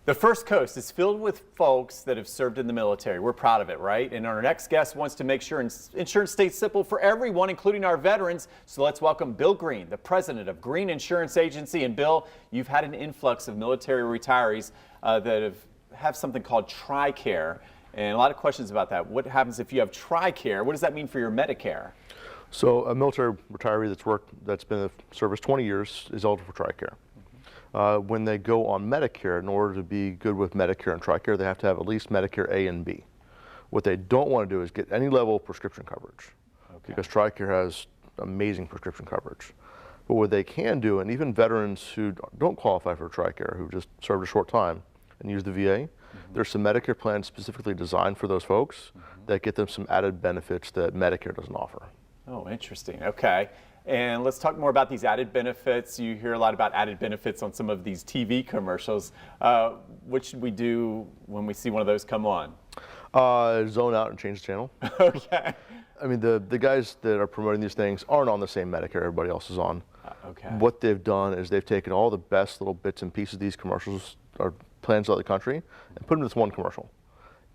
The First Coast is filled with folks that have served in the military. We're proud of it, right? And our next guest wants to make sure insurance stays simple for everyone, including our veterans. So let's welcome Bill Green, the president of Green Insurance Agency. And Bill, you've had an influx of military retirees that have something called Tricare. And a lot of questions about that. What happens if you have Tricare? What does that mean for your Medicare? So a military retiree that's been in service 20 years is eligible for Tricare. When they go on Medicare, in order to be good with Medicare and Tricare, they have to have at least Medicare A and B. What they don't want to do is get any level of prescription coverage, because Tricare has amazing prescription coverage. But what they can do, and even veterans who don't qualify for Tricare, who just served a short time and use the VA, there's some Medicare plans specifically designed for those folks that get them some added benefits that Medicare doesn't offer. Oh, interesting. Okay. And let's talk more about these added benefits. You hear a lot about added benefits on some of these TV commercials. What should we do when we see one of those come on? Zone out and change the channel. Okay. I mean, the guys that are promoting these things aren't on the same Medicare everybody else is on. Okay. What they've done is they've taken all the best little bits and pieces of these commercials or plans throughout the country and put them in this one commercial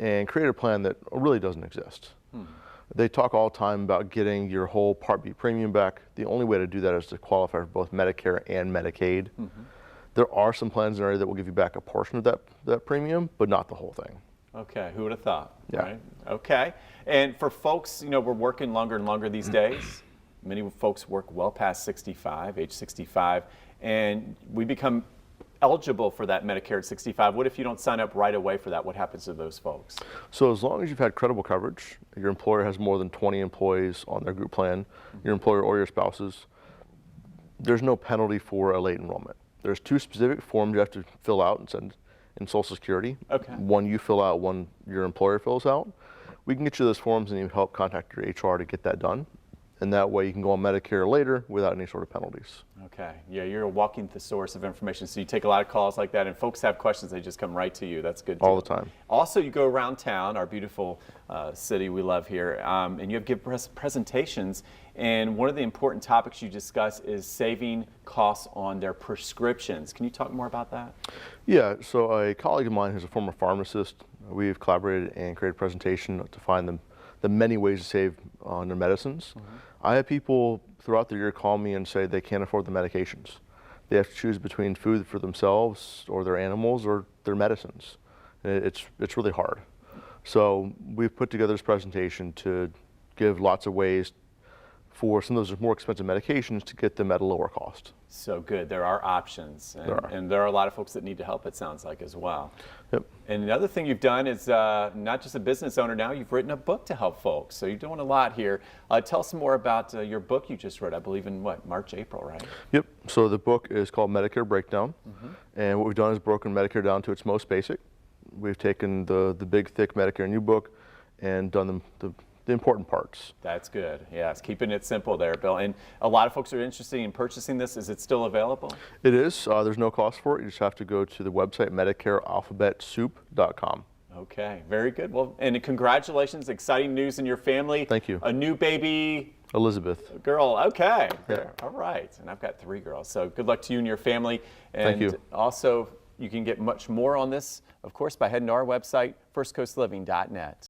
and created a plan that really doesn't exist. They talk all the time about getting your whole Part B premium back. The only way to do that is to qualify for both Medicare and Medicaid. There are some plans in the area that will give you back a portion of that premium, but not the whole thing. Okay, who would have thought? Yeah. Right? Okay. And for folks, you know, we're working longer and longer these days. Many folks work well past 65, age 65, and we become eligible for that Medicare at 65. What if you don't sign up right away for that? What happens to those folks? So as long as you've had credible coverage, your employer has more than 20 employees on their group plan, your employer or your spouses, there's no penalty for a late enrollment. There's two specific forms you have to fill out and send in Social Security. Okay. One you fill out, one your employer fills out. We can get you those forms and you help contact your HR to get that done. And that way you can go on Medicare later without any sort of penalties. Okay. Yeah, you're a walking thesaurus of information. So you take a lot of calls like that, and folks have questions, they just come right to you. That's good. All the time. Also, you go around town, our beautiful city we love here, and you have give presentations. And one of the important topics you discuss is saving costs on their prescriptions. Can you talk more about that? Yeah. So a colleague of mine who's a former pharmacist, we've collaborated and created a presentation to find the many ways to save on their medicines. I have people throughout the year call me and say they can't afford the medications. They have to choose between food for themselves or their animals or their medicines. It's really hard. So we've put together this presentation to give lots of ways for some of those more expensive medications to get them at a lower cost. So good. There are options. And there are a lot of folks that need help, it sounds like, as well. Yep. And another thing you've done is not just a business owner now, you've written a book to help folks. So you're doing a lot here. Tell us some more about your book you just wrote, I believe in what, March, April, right? Yep. So the book is called Medicare Breakdown. And what we've done is broken Medicare down to its most basic. We've taken the big, thick Medicare new book and done the important parts. That's good. Yes, keeping it simple there, Bill. And a lot of folks are interested in purchasing this. Is it still available? It is. There's no cost for it. You just have to go to the website MedicareAlphabetSoup.com. Okay, very good. Well, and congratulations. Exciting news in your family. Thank you. A new baby. Elizabeth. Girl. Okay. Yeah. All right. And I've got 3 girls. So good luck to you and your family. And Thank you. Also, you can get much more on this, of course, by heading to our website, firstcoastliving.net.